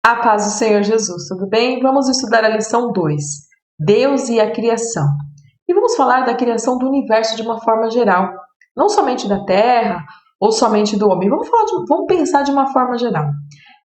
A paz do Senhor Jesus, tudo bem? Vamos estudar a lição 2, Deus e a criação. E vamos falar da criação do universo de uma forma geral, não somente da Terra ou somente do homem. Vamos pensar de uma forma geral.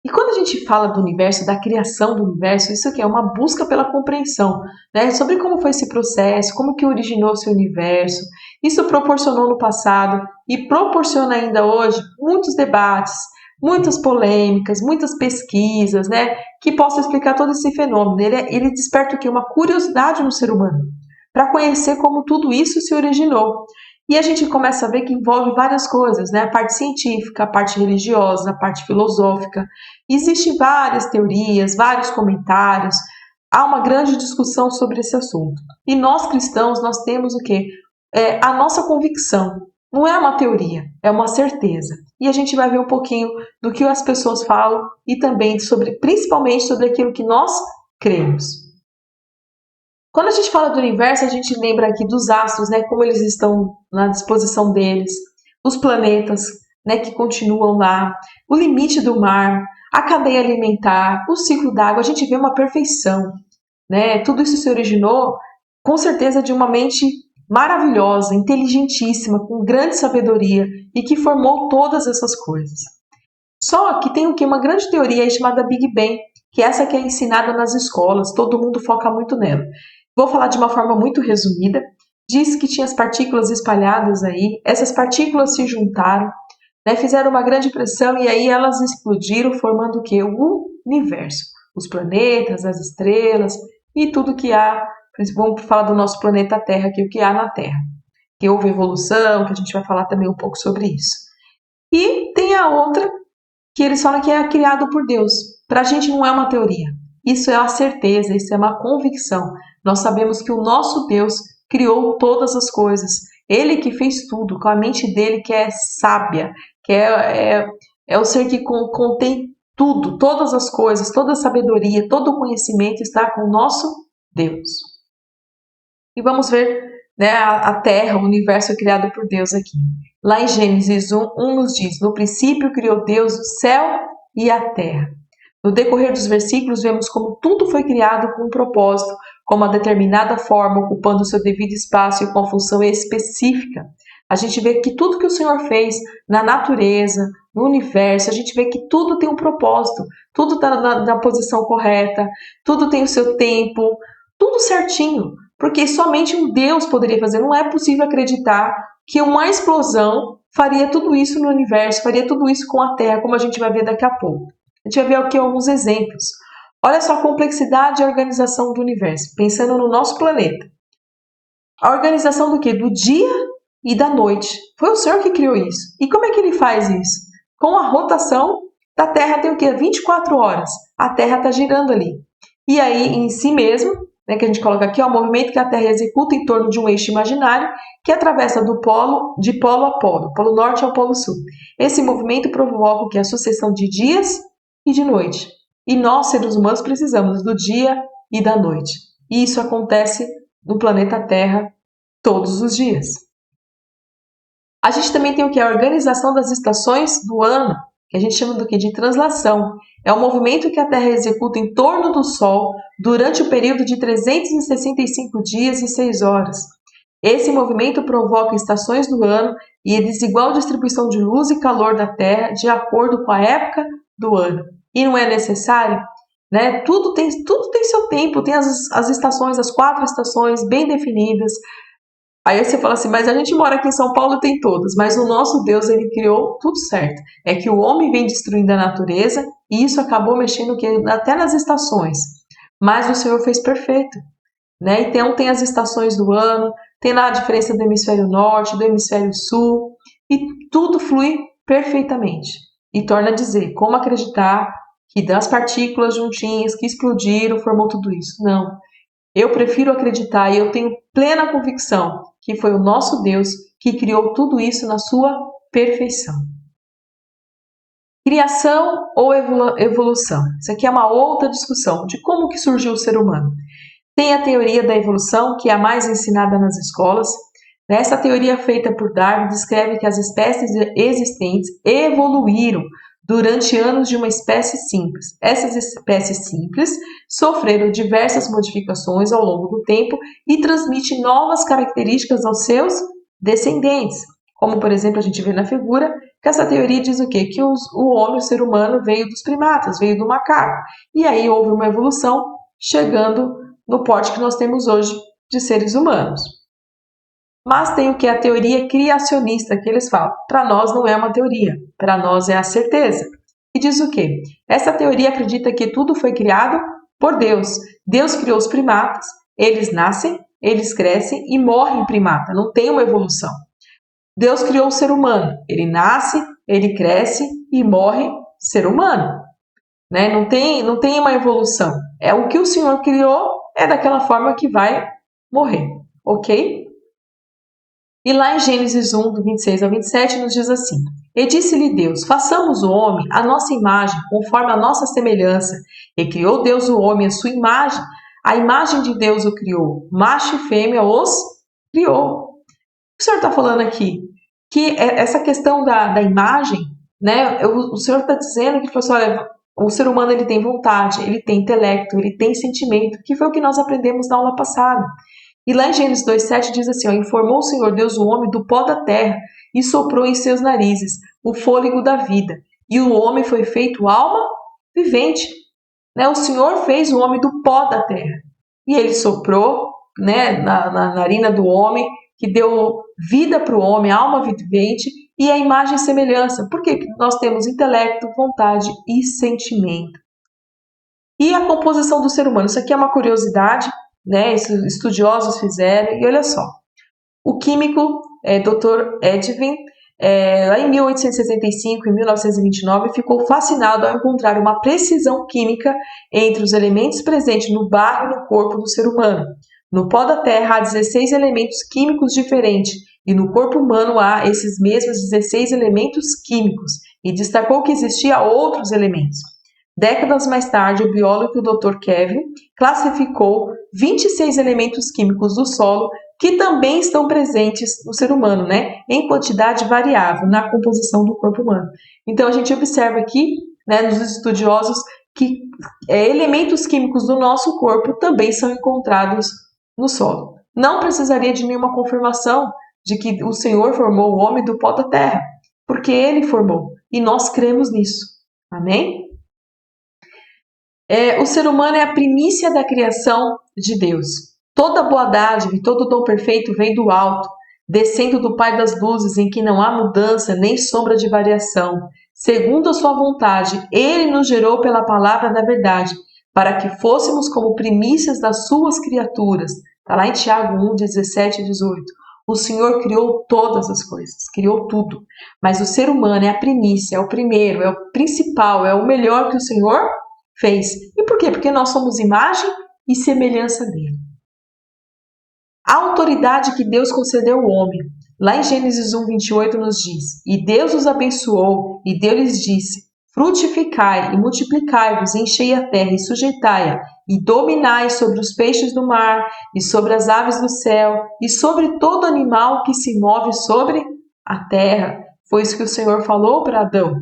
E quando a gente fala do universo, da criação do universo, isso aqui é uma busca pela compreensão, né? Sobre como foi esse processo, como que originou esse universo. Isso proporcionou no passado e proporciona ainda hoje muitos debates, muitas polêmicas, muitas pesquisas, né? Que possam explicar todo esse fenômeno. Ele desperta o quê? Uma curiosidade no ser humano, para conhecer como tudo isso se originou. E a gente começa a ver que envolve várias coisas, né? A parte científica, a parte religiosa, a parte filosófica. Existem várias teorias, vários comentários. Há uma grande discussão sobre esse assunto. E nós cristãos, nós temos o quê? A nossa convicção. Não é uma teoria, é uma certeza. E a gente vai ver um pouquinho do que as pessoas falam e também principalmente sobre aquilo que nós cremos. Quando a gente fala do universo, a gente lembra aqui dos astros, né, como eles estão na disposição deles, os planetas, né, que continuam lá, o limite do mar, a cadeia alimentar, o ciclo d'água, a gente vê uma perfeição, né? Tudo isso se originou, com certeza, de uma mente maravilhosa, inteligentíssima, com grande sabedoria e que formou todas essas coisas. Só que tem o que? Uma grande teoria chamada Big Bang, que essa que é ensinada nas escolas, todo mundo foca muito nela. Vou falar de uma forma muito resumida. Diz que tinha as partículas espalhadas aí, essas partículas se juntaram, né, fizeram uma grande pressão e aí elas explodiram, formando o quê? O universo. Os planetas, as estrelas e tudo que há. Vamos falar do nosso planeta Terra aqui, o que há na Terra. Que houve evolução, que a gente vai falar também um pouco sobre isso. E tem a outra, que eles falam que é criado por Deus. Para a gente não é uma teoria. Isso é uma certeza, isso é uma convicção. Nós sabemos que o nosso Deus criou todas as coisas. Ele que fez tudo, com a mente dele que é sábia, que é o ser que contém tudo, todas as coisas, toda a sabedoria, todo o conhecimento está com o nosso Deus. E vamos ver, né, a Terra, o universo criado por Deus aqui. Lá em Gênesis 1 nos diz, no princípio criou Deus o céu e a terra. No decorrer dos versículos, vemos como tudo foi criado com um propósito, com uma determinada forma, ocupando o seu devido espaço e com função específica. A gente vê que tudo que o Senhor fez na natureza, no universo, a gente vê que tudo tem um propósito, tudo está na posição correta, tudo tem o seu tempo, tudo certinho, porque somente um Deus poderia fazer. Não é possível acreditar que uma explosão faria tudo isso no universo, faria tudo isso com a Terra, como a gente vai ver daqui a pouco. A gente vai ver aqui alguns exemplos. Olha só a complexidade e a organização do universo, pensando no nosso planeta. A organização do quê? Do dia e da noite. Foi o Senhor que criou isso. E como é que ele faz isso? Com a rotação da Terra tem o quê? 24 horas. A Terra está girando ali. E aí, em si mesmo, né, que a gente coloca aqui, é o movimento que a Terra executa em torno de um eixo imaginário que atravessa de polo a polo norte ao polo sul. Esse movimento provoca o que? A sucessão de dias e de noite. E nós, seres humanos, precisamos do dia e da noite. E isso acontece no planeta Terra todos os dias. A gente também tem o que? A organização das estações do ano, que a gente chama do que? De translação. É o movimento que a Terra executa em torno do Sol durante o período de 365 dias e 6 horas. Esse movimento provoca estações do ano e a desigual distribuição de luz e calor da Terra de acordo com a época do ano. E não é necessário? Né? Tudo tem seu tempo, tem as estações, as 4 estações bem definidas. Aí você fala assim, mas a gente mora aqui em São Paulo, tem todas, mas o nosso Deus, ele criou tudo certo. É que o homem vem destruindo a natureza e isso acabou mexendo até nas estações. Mas o Senhor fez perfeito, né? Então tem as estações do ano, tem lá a diferença do hemisfério norte, do hemisfério sul, e tudo flui perfeitamente. E torna a dizer, como acreditar que das partículas juntinhas que explodiram formou tudo isso? Não. Eu prefiro acreditar e eu tenho plena convicção que foi o nosso Deus que criou tudo isso na sua perfeição. Criação ou evolução? Isso aqui é uma outra discussão de como que surgiu o ser humano. Tem a teoria da evolução, que é a mais ensinada nas escolas. Essa teoria feita por Darwin descreve que as espécies existentes evoluíram durante anos de uma espécie simples. Essas espécies simples sofreram diversas modificações ao longo do tempo e transmitem novas características aos seus descendentes. Como, por exemplo, a gente vê na figura que essa teoria diz o quê? Que o homem, o ser humano, veio dos primatas, veio do macaco. E aí houve uma evolução, chegando no porte que nós temos hoje de seres humanos. Mas tem o que? A teoria criacionista que eles falam. Para nós não é uma teoria, para nós é a certeza. E diz o quê? Essa teoria acredita que tudo foi criado por Deus. Deus criou os primatas, eles nascem, eles crescem e morrem primata, não tem uma evolução. Deus criou o ser humano, ele nasce, ele cresce e morre ser humano. Né? Não tem uma evolução. É o que o Senhor criou, é daquela forma que vai morrer, ok? E lá em Gênesis 1, do 26 ao 27, nos diz assim: E disse-lhe Deus, façamos o homem à nossa imagem, conforme a nossa semelhança. E criou Deus o homem à sua imagem, a imagem de Deus o criou, macho e fêmea os criou. O Senhor está falando aqui que essa questão da imagem, né? O Senhor está dizendo que, olha, o ser humano ele tem vontade, ele tem intelecto, ele tem sentimento, que foi o que nós aprendemos na aula passada. E lá em Gênesis 2,7 diz assim, informou o Senhor Deus o homem do pó da terra e soprou em seus narizes o fôlego da vida. E o homem foi feito alma vivente. Né? O Senhor fez o homem do pó da terra. E ele soprou, né, na narina do homem, que deu vida para o homem, alma vivente, e a imagem e semelhança. Por quê? Porque nós temos intelecto, vontade e sentimento. E a composição do ser humano. Isso aqui é uma curiosidade, né? Estudiosos fizeram, e olha só. O químico Dr. Edwin, lá em 1865 e 1929, ficou fascinado ao encontrar uma precisão química entre os elementos presentes no barro e no corpo do ser humano. No pó da terra há 16 elementos químicos diferentes e no corpo humano há esses mesmos 16 elementos químicos, e destacou que existia outros elementos. Décadas mais tarde, o biólogo Dr. Kevin classificou 26 elementos químicos do solo que também estão presentes no ser humano, né, em quantidade variável na composição do corpo humano. Então a gente observa aqui, né, nos estudiosos, que elementos químicos do nosso corpo também são encontrados no solo. Não precisaria de nenhuma confirmação de que o Senhor formou o homem do pó da terra, porque Ele formou, e nós cremos nisso. Amém? O ser humano é a primícia da criação de Deus. Toda boa dádiva e todo dom perfeito vem do alto, descendo do Pai das luzes, em que não há mudança nem sombra de variação. Segundo a sua vontade, Ele nos gerou pela palavra da verdade, para que fôssemos como primícias das suas criaturas. Está lá em Tiago 1, 17 e 18. O Senhor criou todas as coisas, criou tudo. Mas o ser humano é a primícia, é o primeiro, é o principal, é o melhor que o Senhor fez. E por quê? Porque nós somos imagem e semelhança dele. A autoridade que Deus concedeu ao homem, lá em Gênesis 1, 28 nos diz: E Deus os abençoou, e Deus lhes disse: Frutificai e multiplicai-vos, enchei a terra e sujeitai-a, e dominai sobre os peixes do mar, e sobre as aves do céu, e sobre todo animal que se move sobre a terra. Foi isso que o Senhor falou para Adão,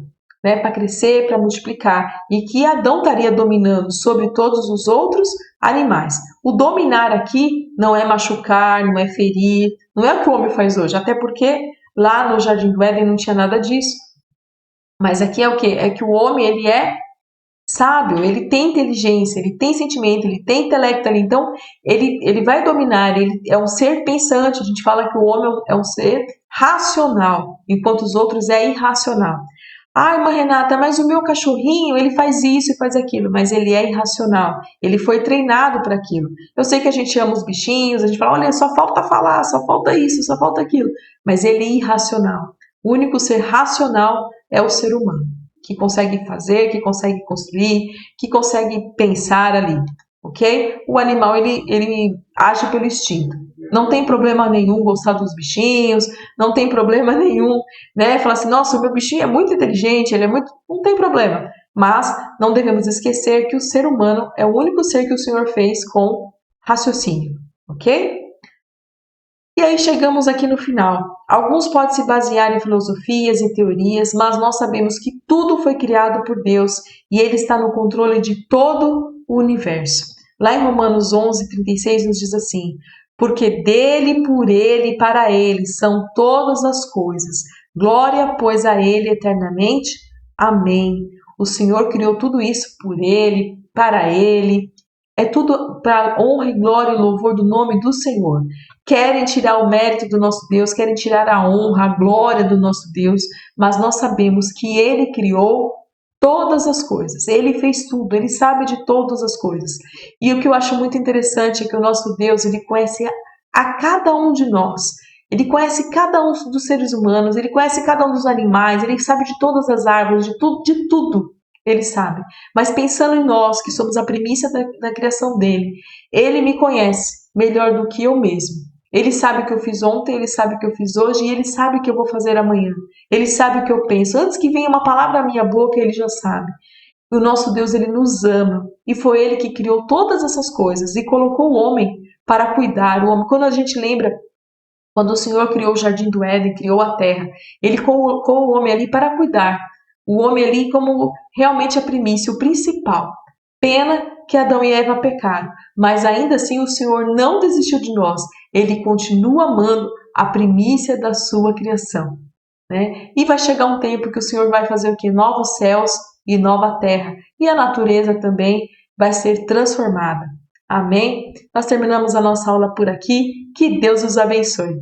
né, para crescer, para multiplicar, e que Adão estaria dominando sobre todos os outros animais. O dominar aqui não é machucar, não é ferir, não é o que o homem faz hoje, até porque lá no Jardim do Éden não tinha nada disso. Mas aqui é o quê? É que o homem, ele é sábio, ele tem inteligência, ele tem sentimento, ele tem intelecto ali, então ele vai dominar, ele é um ser pensante. A gente fala que o homem é um ser racional, enquanto os outros é irracional. Ah, irmã Renata, mas o meu cachorrinho, ele faz isso e faz aquilo, mas ele é irracional, ele foi treinado para aquilo. Eu sei que a gente ama os bichinhos, a gente fala, olha, só falta falar, só falta isso, só falta aquilo, mas ele é irracional. O único ser racional é o ser humano, que consegue fazer, que consegue construir, que consegue pensar ali, ok? O animal, ele age pelo instinto. Não tem problema nenhum gostar dos bichinhos, não tem problema nenhum, né? Falar assim, nossa, o meu bichinho é muito inteligente, ele é muito... Não tem problema. Mas não devemos esquecer que o ser humano é o único ser que o Senhor fez com raciocínio, ok? E aí chegamos aqui no final. Alguns podem se basear em filosofias e teorias, mas nós sabemos que tudo foi criado por Deus e Ele está no controle de todo o universo. Lá em Romanos 11:36 nos diz assim: porque dele, por ele e para ele são todas as coisas. Glória, pois, a ele eternamente. Amém. O Senhor criou tudo isso por ele, para ele. É tudo para a honra e glória e louvor do nome do Senhor. Querem tirar o mérito do nosso Deus, querem tirar a honra, a glória do nosso Deus, mas nós sabemos que Ele criou todas as coisas. Ele fez tudo, Ele sabe de todas as coisas. E o que eu acho muito interessante é que o nosso Deus, Ele conhece a cada um de nós. Ele conhece cada um dos seres humanos, Ele conhece cada um dos animais, Ele sabe de todas as árvores, de tudo. Ele sabe. Mas pensando em nós, que somos a primícia da criação dele, Ele me conhece melhor do que eu mesmo. Ele sabe o que eu fiz ontem, Ele sabe o que eu fiz hoje e Ele sabe o que eu vou fazer amanhã. Ele sabe o que eu penso. Antes que venha uma palavra à minha boca, Ele já sabe. O nosso Deus, Ele nos ama. E foi Ele que criou todas essas coisas e colocou o homem para cuidar. O homem, quando a gente lembra, quando o Senhor criou o jardim do Éden, criou a terra, Ele colocou o homem ali para cuidar. O homem ali como realmente a primícia, o principal. Pena que Adão e Eva pecaram, mas ainda assim o Senhor não desistiu de nós. Ele continua amando a primícia da sua criação, né? E vai chegar um tempo que o Senhor vai fazer o quê? Novos céus e nova terra. E a natureza também vai ser transformada. Amém? Nós terminamos a nossa aula por aqui. Que Deus os abençoe.